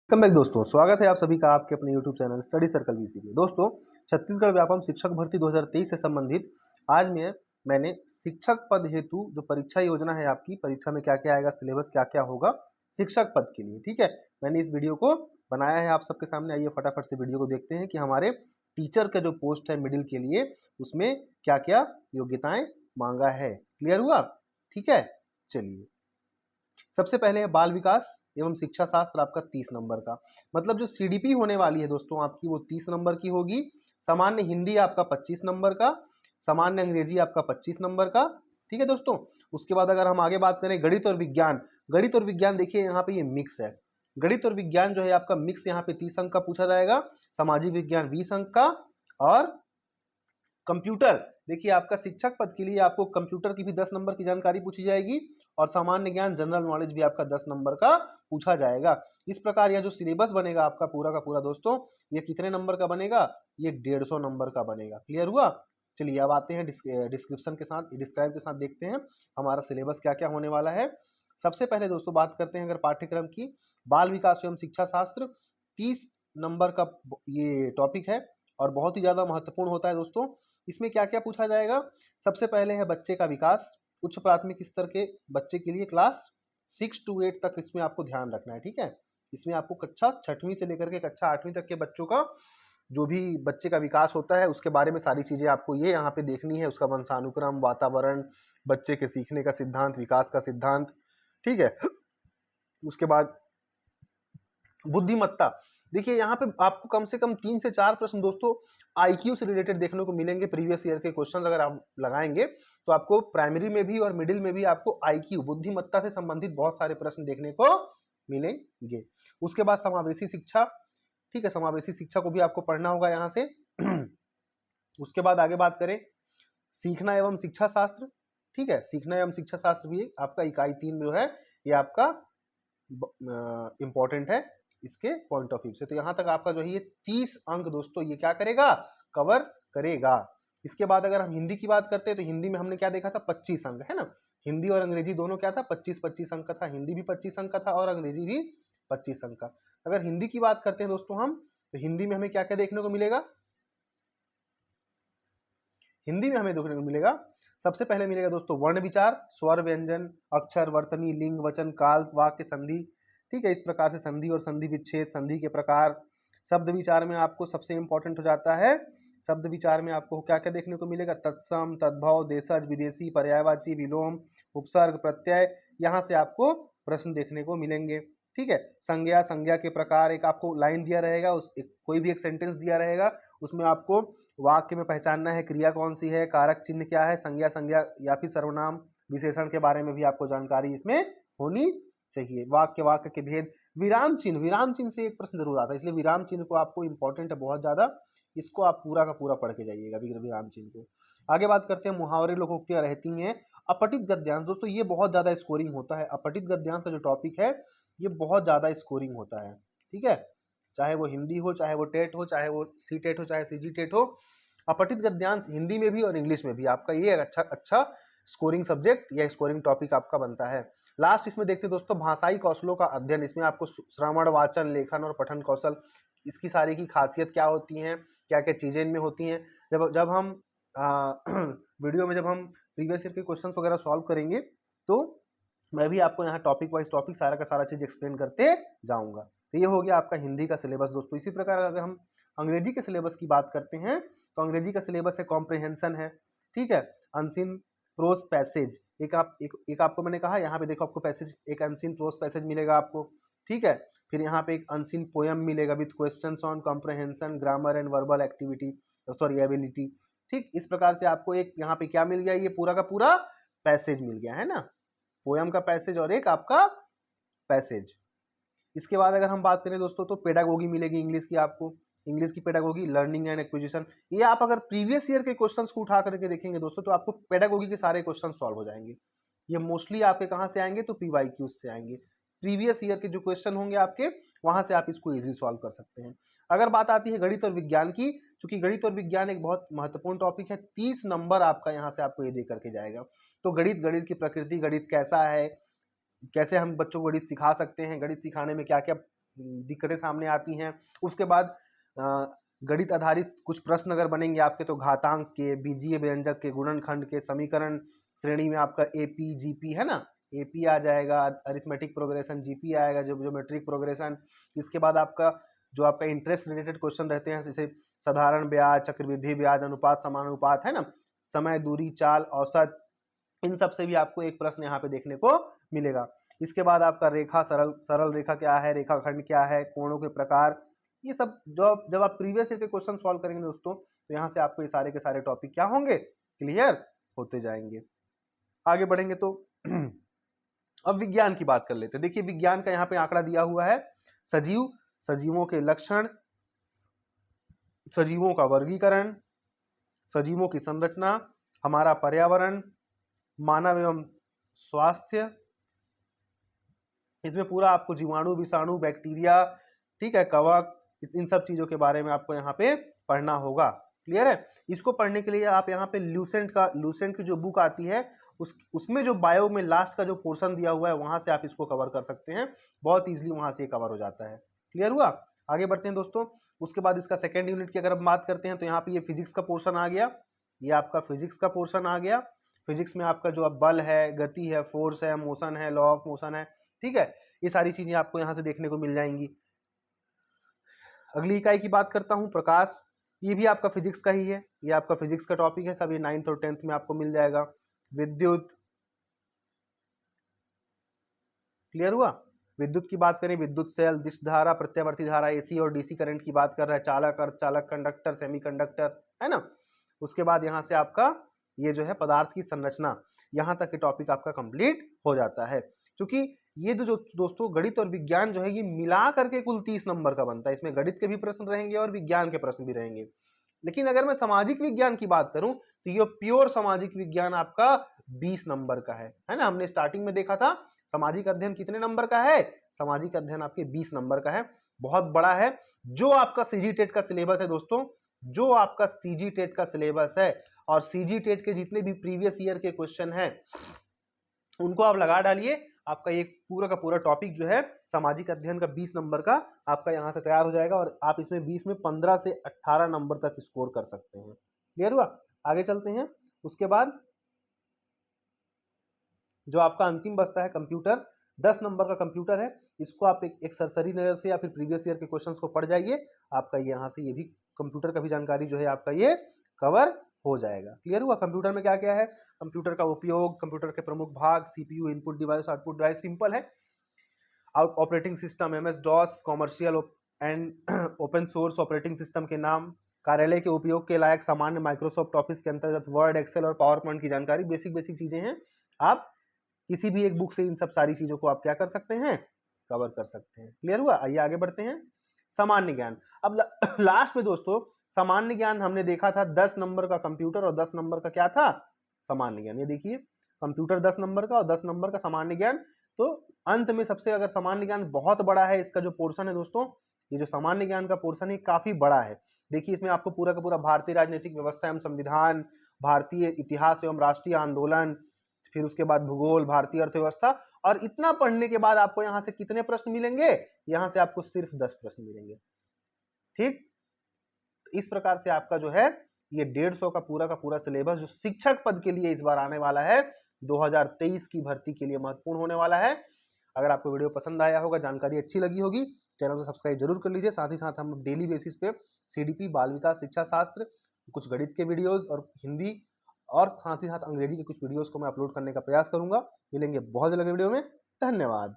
Welcome back दोस्तों, स्वागत है आप सभी का आपके अपने YouTube channel study circle VC में। दोस्तों, छत्तीसगढ़ व्यापम शिक्षक भर्ती 2023 से संबंधित आज मैंने शिक्षक पद हेतु जो परीक्षा योजना है आपकी, परीक्षा में क्या क्या आएगा, सिलेबस क्या क्या होगा शिक्षक पद के लिए, ठीक है, मैंने इस वीडियो को बनाया है आप सबके सामने। आइए फटाफट से वीडियो को देखते हैं कि हमारे टीचर का जो पोस्ट है मिडिल के लिए, उसमें क्या क्या योग्यताएं मांगा है। क्लियर हुआ? ठीक है, चलिए। सबसे पहले है बाल विकास एवं शिक्षा शास्त्र, आपका 30 नंबर का, मतलब जो सीडीपी होने वाली है दोस्तों आपकी, वो 30 नंबर की होगी। सामान्य हिंदी आपका 25 नंबर का, सामान्य अंग्रेजी आपका 25 नंबर का, ठीक है दोस्तों। उसके बाद अगर हम आगे बात करें गणित और विज्ञान, गणित और विज्ञान देखिए यहाँ पे ये मिक्स है। गणित और विज्ञान जो है आपका मिक्स, यहाँ पे 30 अंक का पूछा जाएगा। सामाजिक विज्ञान 20 अंक का, और कंप्यूटर देखिए आपका शिक्षक पद के लिए आपको कंप्यूटर की भी 10 नंबर की जानकारी पूछी जाएगी, और सामान्य ज्ञान जनरल नॉलेज भी आपका 10 नंबर का पूछा जाएगा। इस प्रकार यह जो सिलेबस बनेगा आपका पूरा का पूरा दोस्तों, ये कितने नंबर का बनेगा? ये 150 नंबर का बनेगा। क्लियर हुआ? चलिए अब आते हैं डिस्क्रिप्शन के साथ, डिस्क्राइब के साथ, देखते हैं हमारा सिलेबस क्या क्या होने वाला है। सबसे पहले दोस्तों बात करते हैं अगर पाठ्यक्रम की, बाल विकास एवं शिक्षा शास्त्र 30 नंबर का ये टॉपिक है और बहुत ही ज्यादा महत्वपूर्ण होता है दोस्तों। इसमें क्या क्या पूछा जाएगा? सबसे पहले है बच्चे का विकास, उच्च प्राथमिक स्तर के बच्चे के लिए क्लास 6 to 8 तक इसमें आपको ध्यान रखना है, ठीक है। इसमें आपको कक्षा 6वीं से लेकर के कक्षा 8वीं तक के बच्चों का जो भी बच्चे का विकास होता है उसके बारे में सारी चीजें आपको ये यहाँ पे देखनी है। उसका वंशानुक्रम, वातावरण, बच्चे के सीखने का सिद्धांत, विकास का सिद्धांत, ठीक है। उसके बाद बुद्धिमत्ता, देखिए यहाँ पे आपको कम से कम 3 से 4 प्रश्न दोस्तों आईक्यू से रिलेटेड देखने को मिलेंगे। प्रीवियस ईयर के क्वेश्चन अगर आप लगाएंगे तो आपको प्राइमरी में भी और मिडिल में भी आपको आईक्यू, बुद्धिमत्ता से संबंधित बहुत सारे प्रश्न देखने को मिलेंगे। उसके बाद समावेशी शिक्षा, ठीक है, समावेशी शिक्षा को भी आपको पढ़ना होगा यहाँ से। उसके बाद आगे बात करें सीखना एवं शिक्षा शास्त्र, ठीक है, सीखना एवं शिक्षा शास्त्र भी आपका इकाई 3 जो है ये आपका इंपॉर्टेंट है इसके पॉइंट ऑफ व्यू से। तो यहां तक आपका जो है ये 30 अंक दोस्तों ये क्या करेगा? कवर करेगा। इसके बाद अगर हम हिंदी की बात करते हैं तो हिंदी में हमने क्या देखा था? 25 अंक, है ना। हिंदी और अंग्रेजी दोनों क्या था? 25-25 अंक का था। हिंदी भी 25 अंक का था और अंग्रेजी भी 25 अंक का। अगर हिंदी की बात करते हैं दोस्तों हम, तो हिंदी में हमें क्या क्या देखने को मिलेगा? हिंदी में हमें देखने को मिलेगा, सबसे पहले मिलेगा दोस्तों वर्ण विचार, स्वर, व्यंजन, अक्षर, वर्तनी, लिंग, वचन, काल, वाक्य, संधि, ठीक है। इस प्रकार से संधि और संधि विच्छेद, संधि के प्रकार। शब्द विचार में आपको सबसे इंपॉर्टेंट हो जाता है, शब्द विचार में आपको क्या क्या देखने को मिलेगा? तत्सम, तद्भव, देशज, विदेशी, पर्यायवाची, विलोम, उपसर्ग, प्रत्यय, यहाँ से आपको प्रश्न देखने को मिलेंगे, ठीक है। संज्ञा, संज्ञा के प्रकार, एक आपको लाइन दिया रहेगा, कोई भी एक सेंटेंस दिया रहेगा, उसमें आपको वाक्य में पहचानना है क्रिया कौन सी है, कारक चिन्ह क्या है, संज्ञा, संज्ञा या फिर सर्वनाम विशेषण के बारे में भी आपको जानकारी इसमें होनी चाहिए। वाक्य, वाक्य के भेद, विराम चिन्ह, विराम चिन्ह से एक प्रश्न जरूर आता है, इसलिए विराम चिन्ह को आपको इंपॉर्टेंट है बहुत ज्यादा, इसको आप पूरा का पूरा पढ़ के जाइएगा विराम चिन्ह को। आगे बात करते हैं मुहावरे, लोकोक्तियां रहती हैं। अपठित गद्यांश दोस्तों ये बहुत ज्यादा स्कोरिंग होता है। अपठित गद्यांश का जो टॉपिक है ये बहुत ज्यादा स्कोरिंग होता है, ठीक है, चाहे वो हिंदी हो, चाहे वो टेट हो, चाहे वो सी टेट हो, चाहे सीजी टेट हो। अपठित गद्यांश हिंदी में भी और इंग्लिश में भी आपका ये अच्छा स्कोरिंग सब्जेक्ट या स्कोरिंग टॉपिक आपका बनता है। लास्ट इसमें देखते हैं दोस्तों भाषाई कौशलों का अध्ययन, इसमें आपको श्रवण, वाचन, लेखन और पठन कौशल, इसकी सारी की खासियत क्या होती है, क्या क्या चीजें इनमें होती हैं। जब हम वीडियो में जब हम प्रीवियस ईयर के क्वेश्चन वगैरह सॉल्व करेंगे तो मैं भी आपको यहाँ टॉपिक वाइज टॉपिक सारा का सारा चीज एक्सप्लेन करते जाऊंगा। तो ये हो गया आपका हिंदी का सिलेबस दोस्तों। इसी प्रकार अगर हम अंग्रेजी के सिलेबस की बात करते हैं तो अंग्रेजी का सिलेबस है कॉम्प्रिहेंशन है, ठीक है, अनसीन प्रोज पैसेज, एक आपको मैंने कहा यहाँ पे देखो आपको पैसेज, एक अनसीन प्रोज पैसेज मिलेगा आपको, ठीक है। फिर यहाँ पे एक अनसीन पोयम मिलेगा with questions on comprehension, grammar and verbal activity, sorry ability, ठीक। इस प्रकार से आपको एक यहाँ पे क्या मिल गया? ये पूरा का पूरा पैसेज मिल गया, है ना, पोयम का पैसेज और एक आपका पैसेज। इसके बाद अगर हम बात करें दोस्तों तो पेडागोगी मिलेगी इंग्लिश की आपको, इंग्लिश की पेडागोगी, लर्निंग एंड एक्विजिशन। ये आप अगर प्रीवियस ईयर के क्वेश्चंस को उठा करके देखेंगे दोस्तों तो आपको पेडागोगी के सारे क्वेश्चन सॉल्व हो जाएंगे। ये मोस्टली आपके कहाँ से आएंगे? तो पीवाईक्यू से आएंगे। प्रीवियस ईयर के जो क्वेश्चन होंगे आपके, वहां से आप इसको इजीली सॉल्व कर सकते हैं। अगर बात आती है गणित और विज्ञान की, चूंकि गणित और विज्ञान एक बहुत महत्वपूर्ण टॉपिक है, 30 नंबर आपका यहाँ से आपको ये दे करके जाएगा। तो गणित की प्रकृति, गणित कैसा है, कैसे हम बच्चों को गणित सिखा सकते हैं, गणित सिखाने में क्या क्या दिक्कतें सामने आती हैं। उसके बाद गणित आधारित कुछ प्रश्न अगर बनेंगे आपके तो घातांक के, बीजीय व्यंजक के, गुणनखंड के, समीकरण श्रेणी में आपका एपी जीपी है ना, एपी आ जाएगा, अरिथमेटिक प्रोग्रेशन, जीपी आएगा, ज्योमेट्रिक प्रोग्रेशन। इसके बाद आपका जो आपका इंटरेस्ट रिलेटेड क्वेश्चन रहते हैं जैसे साधारण ब्याज, चक्रवृद्धि ब्याज, अनुपात समानुपात है ना, समय, दूरी, चाल, औसत, इन सब से भी आपको एक प्रश्न यहाँ पे देखने को मिलेगा। इसके बाद आपका रेखा, सरल रेखा क्या है, रेखाखंड क्या है, कोणों के प्रकार, ये सब जब आप प्रीवियस ईयर के क्वेश्चन सॉल्व करेंगे दोस्तों तो यहाँ से आपको ये सारे के सारे टॉपिक क्या होंगे, क्लियर होते जाएंगे। आगे बढ़ेंगे तो अब विज्ञान की बात कर लेते हैं। देखिए विज्ञान का यहाँ पे आंकड़ा दिया हुआ है, सजीव, सजीवों के लक्षण, सजीवों का वर्गीकरण, सजीवों की संरचना, हमारा पर्यावरण, मानव एवं स्वास्थ्य, इसमें पूरा आपको जीवाणु, विषाणु, बैक्टीरिया, ठीक है, कवक, इन सब चीजों के बारे में आपको यहाँ पे पढ़ना होगा, क्लियर है। इसको पढ़ने के लिए आप यहाँ पे ल्यूसेंट की जो बुक आती है उसमें जो बायो में लास्ट का जो पोर्शन दिया हुआ है वहां से आप इसको कवर कर सकते हैं, बहुत इजीली वहां से कवर हो जाता है, क्लियर हुआ। आगे बढ़ते हैं दोस्तों। उसके बाद इसका सेकेंड यूनिट की अगर हम बात करते हैं तो यहाँ पे ये फिजिक्स का पोर्शन आ गया, ये आपका फिजिक्स का पोर्शन आ गया। फिजिक्स में आपका जो अब बल है, गति है, फोर्स है, मोशन है, लॉ ऑफ मोशन है, ठीक है, ये सारी चीजें आपको यहाँ से देखने को मिल जाएंगी। अगली इकाई की बात करता हूँ, प्रकाश, ये भी आपका फिजिक्स का ही है, ये आपका फिजिक्स का टॉपिक है, सब ये 9th और 10th में आपको मिल जाएगा। विद्युत, क्लियर हुआ। विद्युत की बात करें, विद्युत सेल, दिश धारा, प्रत्यावर्ती धारा, एसी और डीसी करंट की बात कर रहा है, चालक, अर्धचालक, कंडक्टर, सेमीकंडक्टर, है ना। उसके बाद यहाँ से आपका ये जो है पदार्थ की संरचना, यहाँ तक के टॉपिक आपका कंप्लीट हो जाता है। क्योंकि ये जो दोस्तों गणित और विज्ञान जो है ये मिला करके कुल 30 नंबर का बनता है, इसमें गणित के भी प्रश्न रहेंगे और विज्ञान के प्रश्न भी रहेंगे। लेकिन अगर मैं सामाजिक विज्ञान की बात करूं तो ये प्योर सामाजिक विज्ञान आपका 20 नंबर का है ना। हमने स्टार्टिंग में देखा था सामाजिक अध्ययन कितने नंबर का है, सामाजिक अध्ययन आपके 20 नंबर का है, बहुत बड़ा है। जो आपका सीजी टेट का सिलेबस है दोस्तों, जो आपका सीजी टेट का सिलेबस है और सीजी टेट के जितने भी प्रीवियस ईयर के क्वेश्चन हैं उनको आप लगा डालिए, आपका ये पूरा का पूरा टॉपिक जो है सामाजिक अध्ययन का 20 नंबर का आपका यहाँ से तैयार हो जाएगा और आप इसमें 20 में 15 से 18 नंबर तक स्कोर कर सकते हैं, क्लियर हुआ। आगे चलते हैं। उसके बाद जो आपका अंतिम बचता है कंप्यूटर, 10 नंबर का कंप्यूटर है, इसको आप एक सरसरी नजर से या फिर प्रीवियस ईयर के क्वेश्चंस को पढ़ जाइए, आपका यहाँ से ये भी कंप्यूटर का भी जानकारी जो है आपका ये कवर हो जाएगा, क्लियर हुआ। कंप्यूटर में क्या क्या है, कंप्यूटर का उपयोग, कंप्यूटर के प्रमुख भाग, CPU, input device, output device, simple है, operating system, MS DOS, commercial and open source operating system के नाम, कार्यालय के उपयोग के लायक सामान्य माइक्रोसॉफ्ट ऑफिस के अंतर्गत वर्ड, एक्सेल और पावर पॉइंट की जानकारी, बेसिक चीजें हैं, आप किसी भी एक बुक से इन सब सारी चीजों को आप क्या कर सकते हैं, कवर कर सकते हैं, क्लियर हुआ। आइए आगे बढ़ते हैं। सामान्य ज्ञान, अब लास्ट में दोस्तों सामान्य ज्ञान हमने देखा था 10 नंबर का कंप्यूटर और 10 नंबर का क्या था, सामान्य ज्ञान। ये देखिए कंप्यूटर 10 नंबर का और 10 नंबर का सामान्य ज्ञान। तो अंत में सबसे अगर सामान्य ज्ञान बहुत बड़ा है, इसका जो पोर्शन है दोस्तों, ये जो सामान्य ज्ञान का पोर्शन है काफी बड़ा है। देखिए इसमें आपको पूरा का पूरा भारतीय राजनीतिक व्यवस्था एवं संविधान, भारतीय इतिहास एवं राष्ट्रीय आंदोलन, फिर उसके बाद भूगोल, भारतीय अर्थव्यवस्था, और इतना पढ़ने के बाद आपको यहाँ से कितने प्रश्न मिलेंगे, यहाँ से आपको सिर्फ 10 प्रश्न मिलेंगे, ठीक। इस प्रकार से आपका जो है ये 150 का पूरा सिलेबस जो शिक्षक पद के लिए इस बार आने वाला है 2023 की भर्ती के लिए महत्वपूर्ण होने वाला है। अगर आपको वीडियो पसंद आया होगा, जानकारी अच्छी लगी होगी, चैनल को सब्सक्राइब जरूर कर लीजिए। साथ ही साथ हम डेली बेसिस पे सीडीपी, बाल विकास शिक्षा शास्त्र, कुछ गणित के वीडियोस और हिंदी और साथ ही साथ अंग्रेजी के कुछ वीडियोस को मैं अपलोड करने का प्रयास करूंगा। मिलेंगे बहुत जल्द वीडियो में, धन्यवाद।